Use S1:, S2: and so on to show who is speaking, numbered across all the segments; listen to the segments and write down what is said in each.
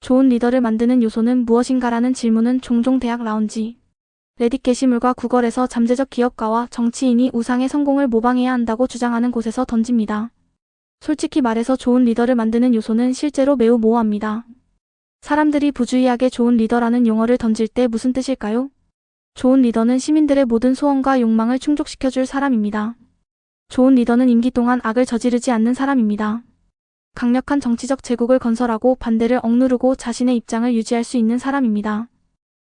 S1: 좋은 리더를 만드는 요소는 무엇인가라는 질문은 종종 대학 라운지, 레딧 게시물과 구걸에서 잠재적 기업가와 정치인이 우상의 성공을 모방해야 한다고 주장하는 곳에서 던집니다. 솔직히 말해서 좋은 리더를 만드는 요소는 실제로 매우 모호합니다. 사람들이 부주의하게 좋은 리더라는 용어를 던질 때 무슨 뜻일까요? 좋은 리더는 시민들의 모든 소원과 욕망을 충족시켜줄 사람입니다. 좋은 리더는 임기 동안 악을 저지르지 않는 사람입니다. 강력한 정치적 제국을 건설하고 반대를 억누르고 자신의 입장을 유지할 수 있는 사람입니다.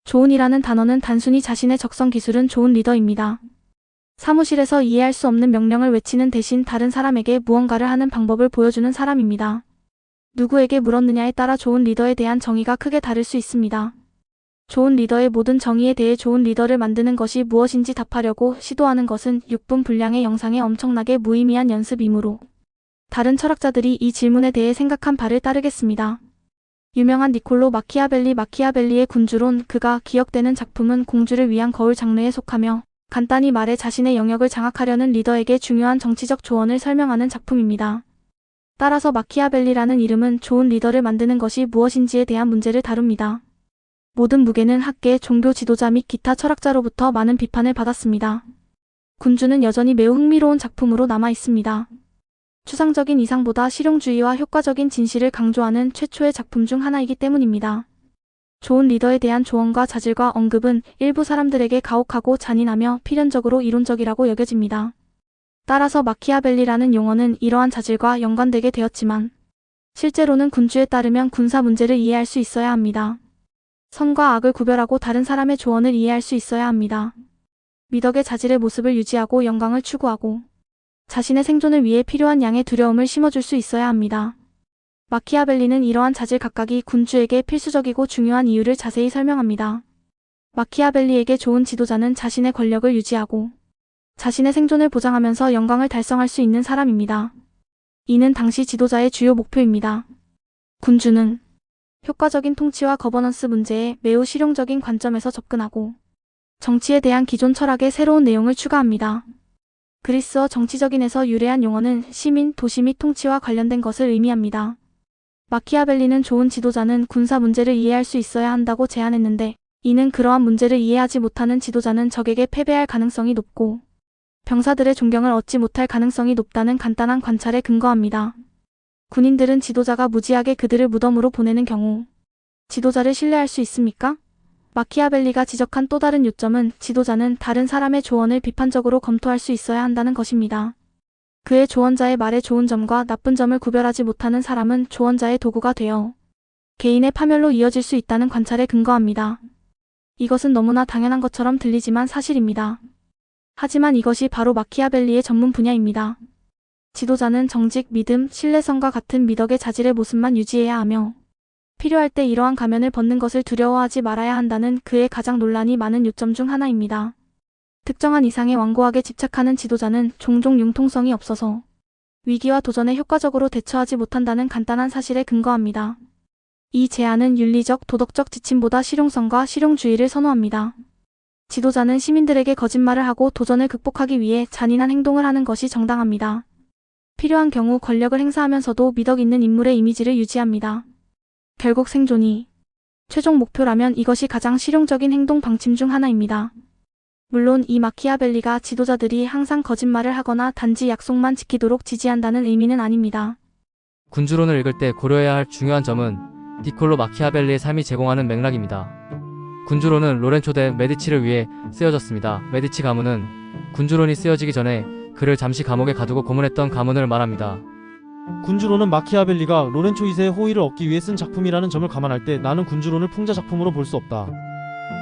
S1: 좋은이라는 단어는 단순히 자신의 적성 기술은 좋은 리더입니다. 사무실에서 이해할 수 없는 명령을 외치는 대신 다른 사람에게 무언가를 하는 방법을 보여주는 사람입니다. 누구에게 물었느냐에 따라 좋은 리더에 대한 정의가 크게 다를 수 있습니다. 좋은 리더의 모든 정의에 대해 좋은 리더를 만드는 것이 무엇인지 답하려고 시도하는 것은 6분 분량의 영상의 엄청나게 무의미한 연습이므로 다른 철학자들이 이 질문에 대해 생각한 바를 따르겠습니다. 유명한 니콜로 마키아벨리의 군주론, 그가 기억되는 작품은 공주를 위한 거울 장르에 속하며 간단히 말해 자신의 영역을 장악하려는 리더에게 중요한 정치적 조언을 설명하는 작품입니다. 따라서 마키아벨리라는 이름은 좋은 리더를 만드는 것이 무엇인지에 대한 문제를 다룹니다. 모든 무게는 학계, 종교 지도자 및 기타 철학자로부터 많은 비판을 받았습니다. 군주는 여전히 매우 흥미로운 작품으로 남아 있습니다. 추상적인 이상보다 실용주의와 효과적인 진실을 강조하는 최초의 작품 중 하나이기 때문입니다. 좋은 리더에 대한 조언과 자질과 언급은 일부 사람들에게 가혹하고 잔인하며 필연적으로 이론적이라고 여겨집니다. 따라서 마키아벨리라는 용어는 이러한 자질과 연관되게 되었지만 실제로는 군주에 따르면 군사 문제를 이해할 수 있어야 합니다. 선과 악을 구별하고 다른 사람의 조언을 이해할 수 있어야 합니다. 미덕의 자질의 모습을 유지하고 영광을 추구하고 자신의 생존을 위해 필요한 양의 두려움을 심어줄 수 있어야 합니다. 마키아벨리는 이러한 자질 각각이 군주에게 필수적이고 중요한 이유를 자세히 설명합니다. 마키아벨리에게 좋은 지도자는 자신의 권력을 유지하고 자신의 생존을 보장하면서 영광을 달성할 수 있는 사람입니다. 이는 당시 지도자의 주요 목표입니다. 군주는 효과적인 통치와 거버넌스 문제에 매우 실용적인 관점에서 접근하고 정치에 대한 기존 철학의 새로운 내용을 추가합니다. 그리스어 정치적인에서 유래한 용어는 시민, 도시 및 통치와 관련된 것을 의미합니다. 마키아벨리는 좋은 지도자는 군사 문제를 이해할 수 있어야 한다고 제안했는데 이는 그러한 문제를 이해하지 못하는 지도자는 적에게 패배할 가능성이 높고 병사들의 존경을 얻지 못할 가능성이 높다는 간단한 관찰에 근거합니다. 군인들은 지도자가 무지하게 그들을 무덤으로 보내는 경우 지도자를 신뢰할 수 있습니까? 마키아벨리가 지적한 또 다른 요점은 지도자는 다른 사람의 조언을 비판적으로 검토할 수 있어야 한다는 것입니다. 그의 조언자의 말의 좋은 점과 나쁜 점을 구별하지 못하는 사람은 조언자의 도구가 되어 개인의 파멸로 이어질 수 있다는 관찰에 근거합니다. 이것은 너무나 당연한 것처럼 들리지만 사실입니다. 하지만 이것이 바로 마키아벨리의 전문 분야입니다. 지도자는 정직, 믿음, 신뢰성과 같은 미덕의 자질의 모습만 유지해야 하며 필요할 때 이러한 가면을 벗는 것을 두려워하지 말아야 한다는 그의 가장 논란이 많은 요점 중 하나입니다. 특정한 이상에 완고하게 집착하는 지도자는 종종 융통성이 없어서 위기와 도전에 효과적으로 대처하지 못한다는 간단한 사실에 근거합니다. 이 제안은 윤리적, 도덕적 지침보다 실용성과 실용주의를 선호합니다. 지도자는 시민들에게 거짓말을 하고 도전을 극복하기 위해 잔인한 행동을 하는 것이 정당합니다. 필요한 경우 권력을 행사하면서도 미덕 있는 인물의 이미지를 유지합니다. 결국 생존이 최종 목표라면 이것이 가장 실용적인 행동 방침 중 하나입니다. 물론 이 마키아벨리가 지도자들이 항상 거짓말을 하거나 단지 약속만 지키도록 지지한다는 의미는 아닙니다.
S2: 군주론을 읽을 때 고려해야 할 중요한 점은 니콜로 마키아벨리의 삶이 제공하는 맥락입니다. 군주론은 로렌초 대 메디치를 위해 쓰여졌습니다. 메디치 가문은 군주론이 쓰여지기 전에 그를 잠시 감옥에 가두고 고문했던 가문을 말합니다.
S3: 군주론은 마키아벨리가 로렌초 2세의 호의를 얻기 위해 쓴 작품이라는 점을 감안할 때 나는 군주론을 풍자 작품으로 볼 수 없다.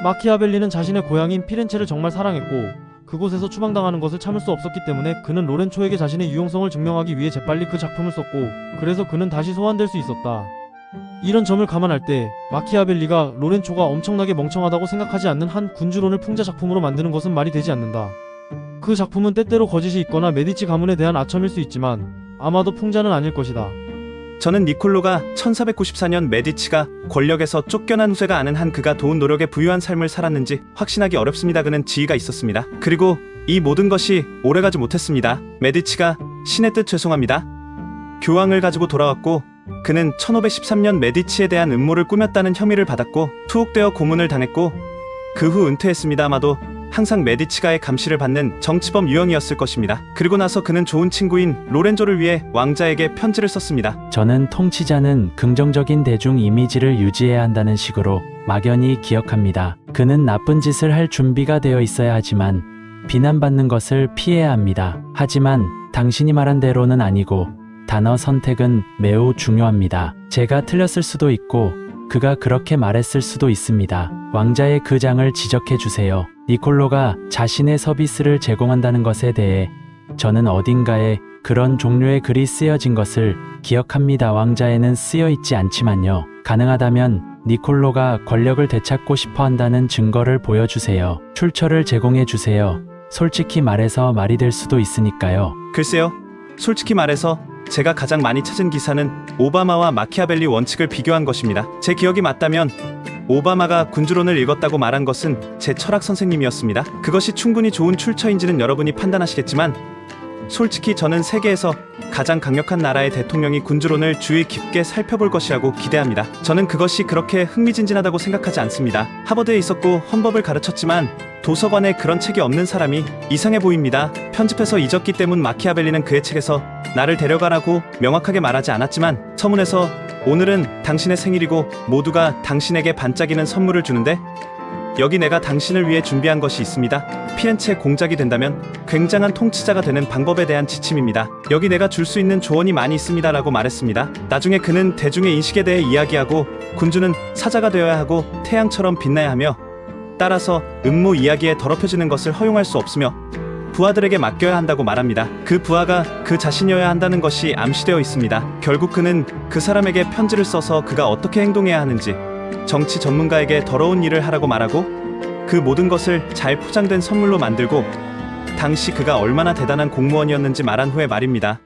S3: 마키아벨리는 자신의 고향인 피렌체를 정말 사랑했고 그곳에서 추방당하는 것을 참을 수 없었기 때문에 그는 로렌초에게 자신의 유용성을 증명하기 위해 재빨리 그 작품을 썼고 그래서 그는 다시 소환될 수 있었다. 이런 점을 감안할 때 마키아벨리가 로렌초가 엄청나게 멍청하다고 생각하지 않는 한 군주론을 풍자 작품으로 만드는 것은 말이 되지 않는다. 그 작품은 때때로 거짓이 있거나 메디치 가문에 대한 아첨일 수 있지만 아마도 풍자는 아닐 것이다.
S4: 저는 니콜로가 1494년 메디치가 권력에서 쫓겨난 후세가 아는 한 그가 도운 노력에 부유한 삶을 살았는지 확신하기 어렵습니다. 그는 지위가 있었습니다. 그리고 이 모든 것이 오래가지 못했습니다. 메디치가 신의 뜻 죄송합니다. 교황을 가지고 돌아왔고 그는 1513년 메디치에 대한 음모를 꾸몄다는 혐의를 받았고 투옥되어 고문을 당했고 그 후 은퇴했습니다. 아마도 항상 메디치가의 감시를 받는 정치범 유형이었을 것입니다. 그리고 나서 그는 좋은 친구인 로렌조를 위해 왕자에게 편지를 썼습니다.
S5: 저는 통치자는 긍정적인 대중 이미지를 유지해야 한다는 식으로 막연히 기억합니다. 그는 나쁜 짓을 할 준비가 되어 있어야 하지만 비난받는 것을 피해야 합니다. 하지만 당신이 말한 대로는 아니고 단어 선택은 매우 중요합니다. 제가 틀렸을 수도 있고 그가 그렇게 말했을 수도 있습니다. 왕자의 그 장을 지적해 주세요. 니콜로가 자신의 서비스를 제공한다는 것에 대해 저는 어딘가에 그런 종류의 글이 쓰여진 것을 기억합니다. 왕자에는 쓰여 있지 않지만요. 가능하다면 니콜로가 권력을 되찾고 싶어 한다는 증거를 보여주세요. 출처를 제공해 주세요. 솔직히 말해서 말이 될 수도 있으니까요.
S4: 글쎄요. 솔직히 말해서 제가 가장 많이 찾은 기사는 오바마와 마키아벨리 원칙을 비교한 것입니다. 제 기억이 맞다면 오바마가 군주론을 읽었다고 말한 것은 제 철학 선생님이었습니다. 그것이 충분히 좋은 출처인지는 여러분이 판단하시겠지만 솔직히 저는 세계에서 가장 강력한 나라의 대통령이 군주론을 주의 깊게 살펴볼 것이라고 기대합니다. 저는 그것이 그렇게 흥미진진하다고 생각하지 않습니다. 하버드에 있었고 헌법을 가르쳤지만 도서관에 그런 책이 없는 사람이 이상해 보입니다. 편집해서 잊었기 때문 마키아벨리는 그의 책에서 나를 데려가라고 명확하게 말하지 않았지만 서문에서 오늘은 당신의 생일이고 모두가 당신에게 반짝이는 선물을 주는데 여기 내가 당신을 위해 준비한 것이 있습니다. 피렌체 공작이 된다면 굉장한 통치자가 되는 방법에 대한 지침입니다. 여기 내가 줄 수 있는 조언이 많이 있습니다 라고 말했습니다. 나중에 그는 대중의 인식에 대해 이야기하고 군주는 사자가 되어야 하고 태양처럼 빛나야 하며 따라서 음모 이야기에 더럽혀지는 것을 허용할 수 없으며 부하들에게 맡겨야 한다고 말합니다. 그 부하가 그 자신이어야 한다는 것이 암시되어 있습니다. 결국 그는 그 사람에게 편지를 써서 그가 어떻게 행동해야 하는지 정치 전문가에게 더러운 일을 하라고 말하고 그 모든 것을 잘 포장된 선물로 만들고 당시 그가 얼마나 대단한 공무원이었는지 말한 후에 말입니다.